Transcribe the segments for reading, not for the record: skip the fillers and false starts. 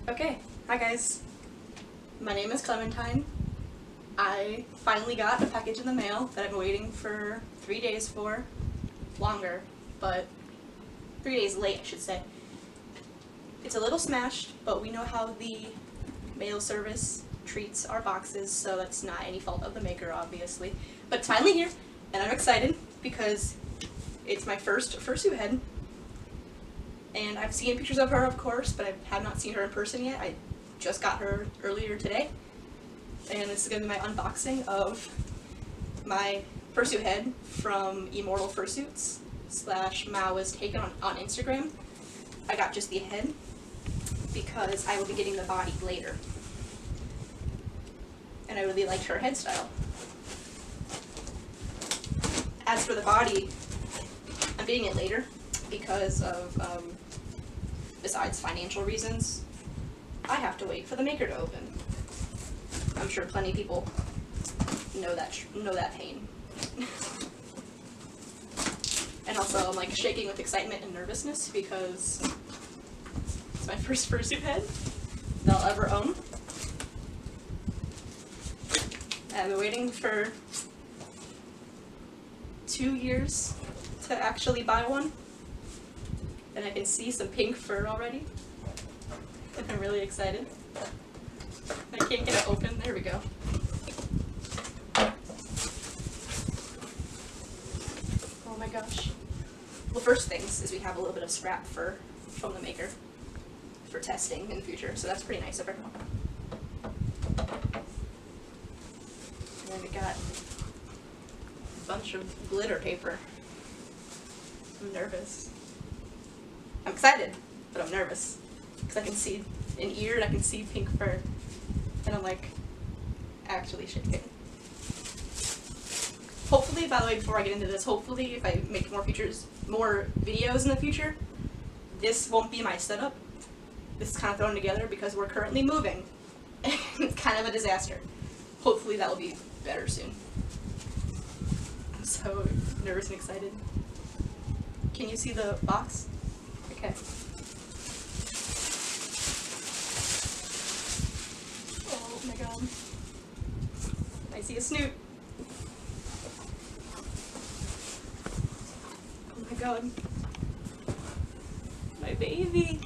Okay, hi guys. My name is Clementine. I finally got a package in the mail that I've been waiting for 3 days for. Longer, but 3 days late, I should say. It's a little smashed, but we know how the mail service treats our boxes, so that's not any fault of the maker, obviously. But it's finally here, and I'm excited because it's my first fursuit head. And I've seen pictures of her, of course, but I have not seen her in person yet. I just got her earlier today. And this is going to be my unboxing of my fursuit head from Immortal Fursuits / Maou was taken on Instagram. I got just the head because I will be getting the body later. And I really liked her head style. As for the body, I'm getting it later because of, besides financial reasons, I have to wait for the maker to open. I'm sure plenty of people know that pain. And also I'm like shaking with excitement and nervousness because it's my first fursuit head that I'll ever own. I've been waiting for 2 years to actually buy one. And I can see some pink fur already. And I'm really excited. I can't get it open. There we go. Oh my gosh. Well, first things is we have a little bit of scrap fur from the maker for testing in the future, so that's pretty nice of her. And then we got a bunch of glitter paper. I'm nervous. I'm excited, but I'm nervous because I can see an ear and I can see pink fur, and I'm like actually shaking. Hopefully, by the way, before I get into this, hopefully if I make more videos in the future, this won't be my setup. This is kind of thrown together because we're currently moving. It's kind of a disaster. Hopefully that will be better soon. I'm so nervous and excited. Can you see the box? Okay. Oh my god. I see a snoot. Oh my god. My baby.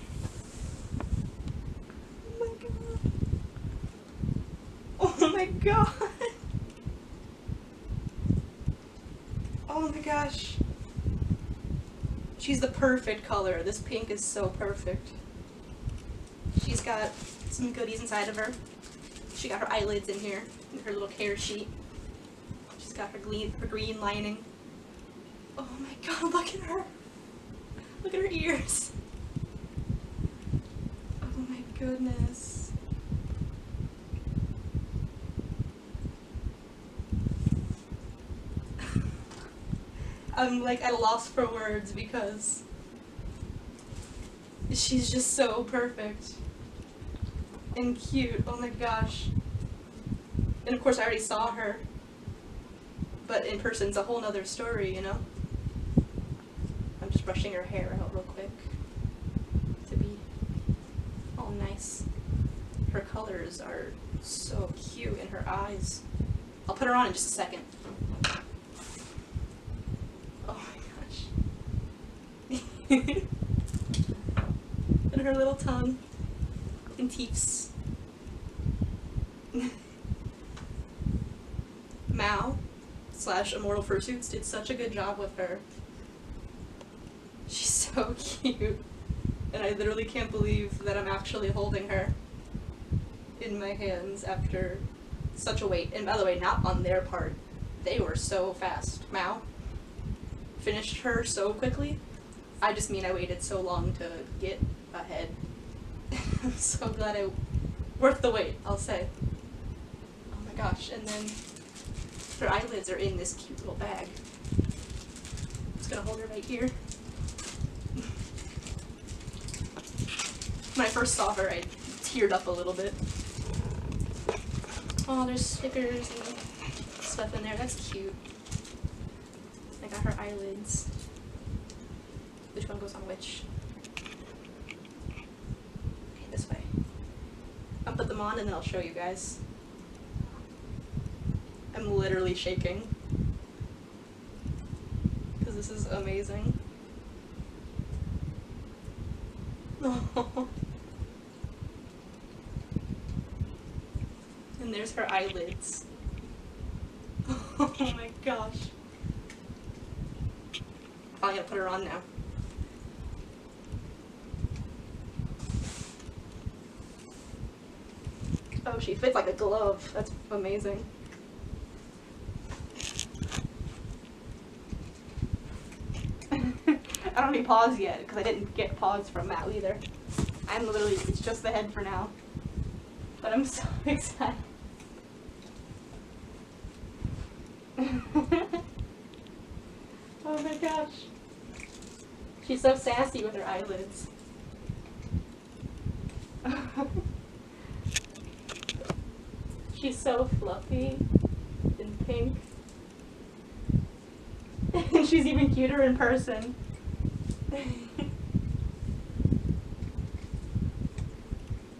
Oh my god. Oh my god. Oh my gosh. She's the perfect color. This pink is so perfect. She's got some goodies inside of her. She got her eyelids in here, and her little care sheet. She's got her green lining. Oh my god, look at her. Look at her ears. Oh my goodness. I'm like at a loss for words because she's just so perfect and cute. Oh my gosh. And of course I already saw her, but in person's a whole nother story, you know? I'm just brushing her hair out real quick to be all nice. Her colors are so cute, and her eyes. I'll put her on in just a second. And her little tongue and teeths. Maou / Immortal Fursuits did such a good job with her. She's so cute, and I literally can't believe that I'm actually holding her in my hands after such a wait. And by the way, not on their part. They were so fast. Maou finished her so quickly. I just mean I waited so long to get ahead. I'm so glad worth the wait, I'll say. Oh my gosh, and then her eyelids are in this cute little bag. I'm just gonna hold her right here. When I first saw her, I teared up a little bit. Oh, there's stickers and stuff in there, that's cute. I got her eyelids. Which one goes on which? Okay, this way. them on and then I'll show you guys. I'm literally shaking. Because this is amazing. And there's her eyelids. Oh my gosh. I'm gonna put her on now. Oh, she fits like a glove. That's amazing. I don't need paws yet, because I didn't get paws from Maou either. I'm literally, it's just the head for now. But I'm so excited. Oh my gosh. She's so sassy with her eyelids. She's so fluffy and pink. And she's even cuter in person.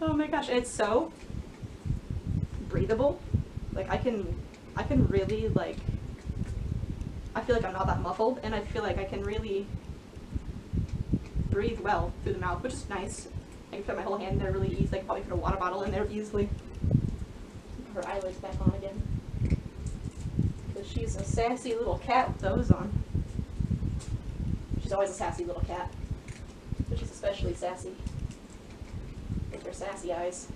Oh my gosh, it's so breathable. Like I can really like, I feel like I'm not that muffled, and I feel like I can really breathe well through the mouth, which is nice. I can fit my whole hand there really easy. I can probably put a water bottle in there easily. Put her eyelids back on again. Because she's a sassy little cat with those on. She's always a sassy little cat. But she's especially sassy with her sassy eyes.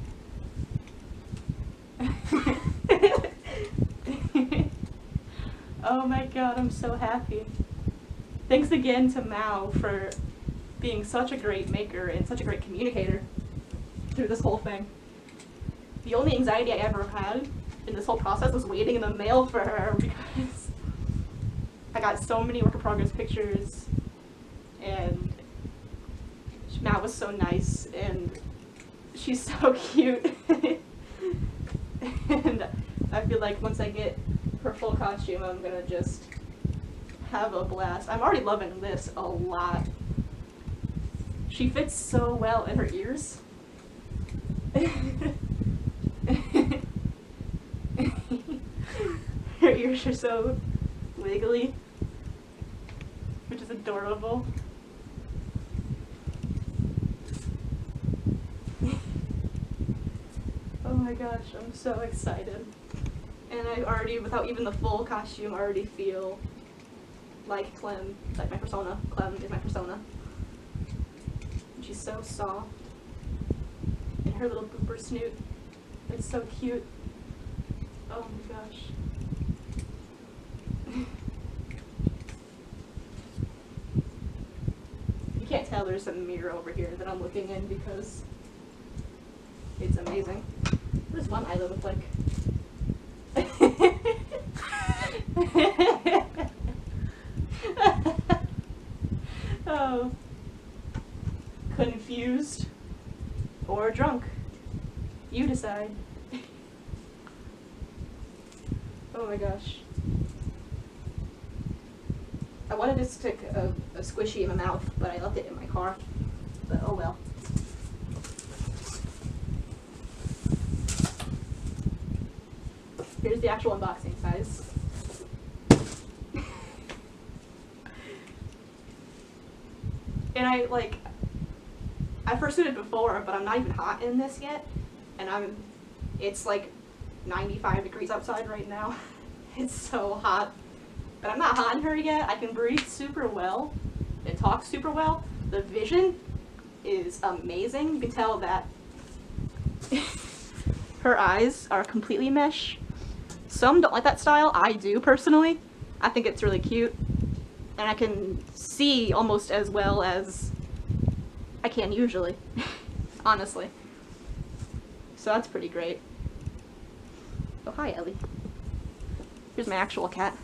Oh my god, I'm so happy. Thanks again to Maou for being such a great maker and such a great communicator through this whole thing. The only anxiety I ever had in this whole process was waiting in the mail for her, because I got so many work in progress pictures, and Maou was so nice, and she's so cute. And I feel like once I get her full costume, I'm gonna just have a blast. I'm already loving this a lot. She fits so well in her ears. Her ears are so wiggly, which is adorable. Oh my gosh, I'm so excited. And I already, without even the full costume, already feel like Clem, like my persona. Clem is my persona. And she's so soft. And her little booper snoot, it's so cute. Oh my gosh. You can't tell there's a mirror over here that I'm looking in because it's amazing. What does one eyelid look like? Oh. Confused or drunk. You decide. Oh my gosh. I wanted to stick a squishy in my mouth, but I left it in my car. But oh well. Here's the actual unboxing size. And I fursuited before, but I'm not even hot in this yet. And it's like 95 degrees outside right now. It's so hot. But I'm not hot in her yet. I can breathe super well and talk super well. The vision is amazing. You can tell that her eyes are completely mesh. Some don't like that style. I do personally. I think it's really cute. And I can see almost as well as I can usually, honestly. So that's pretty great. Oh, hi, Ellie. Here's my actual cat.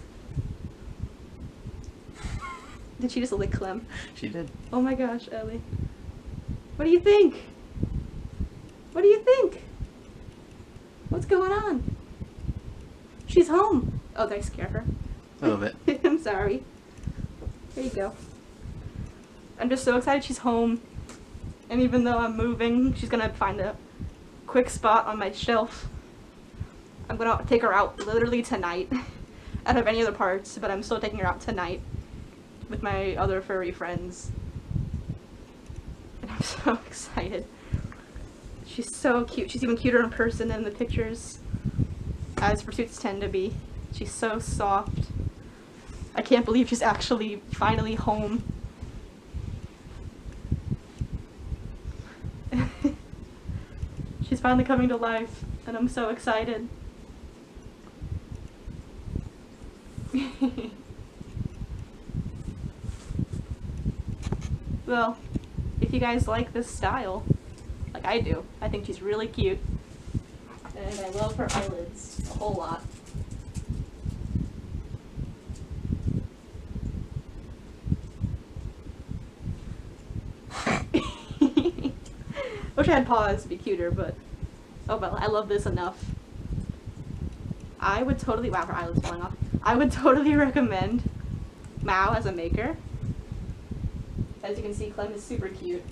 Did she just lick Clem? She did. Oh my gosh, Ellie. What do you think? What do you think? What's going on? She's home. Oh, did I scare her? A little bit. I'm sorry. There you go. I'm just so excited she's home. And even though I'm moving, she's gonna find a quick spot on my shelf. I'm gonna take her out literally tonight. I don't have any other parts, but I'm still taking her out tonight with my other furry friends. And I'm so excited. She's so cute. She's even cuter in person than the pictures, as Fursuits tend to be. She's so soft. I can't believe she's actually finally home. She's finally coming to life, and I'm so excited. Well, if you guys like this style, like I do, I think she's really cute. And I love her eyelids a whole lot. Wish I had paws to be cuter, but oh well, I love this enough. I would totally, wow, her eyelids falling off. I would totally recommend Maou as a maker. As you can see, Clem is super cute.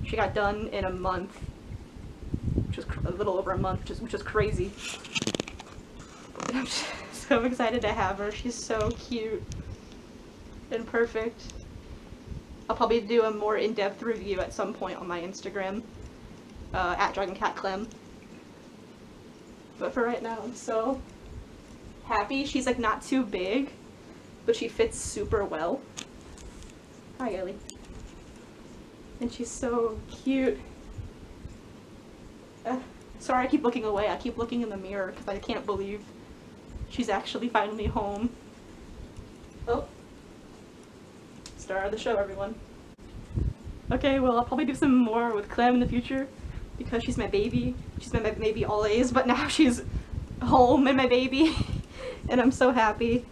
She got done in a month, which was a little over a month, which is crazy. I'm just so excited to have her. She's so cute and perfect. I'll probably do a more in-depth review at some point on my Instagram, at DragonCatClem. But for right now, I'm so happy. She's like not too big, but she fits super well. Hi, Ellie. And she's so cute. Sorry, I keep looking away. I keep looking in the mirror because I can't believe she's actually finally home. Oh. Star of the show, everyone. Okay, well, I'll probably do some more with Clem in the future because she's my baby. She's been my baby always, but now she's home and my baby. And I'm so happy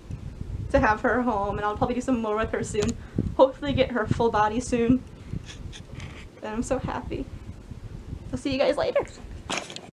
to have her home, and I'll probably do some more with her soon. Hopefully get her full body soon. And I'm so happy. I'll see you guys later.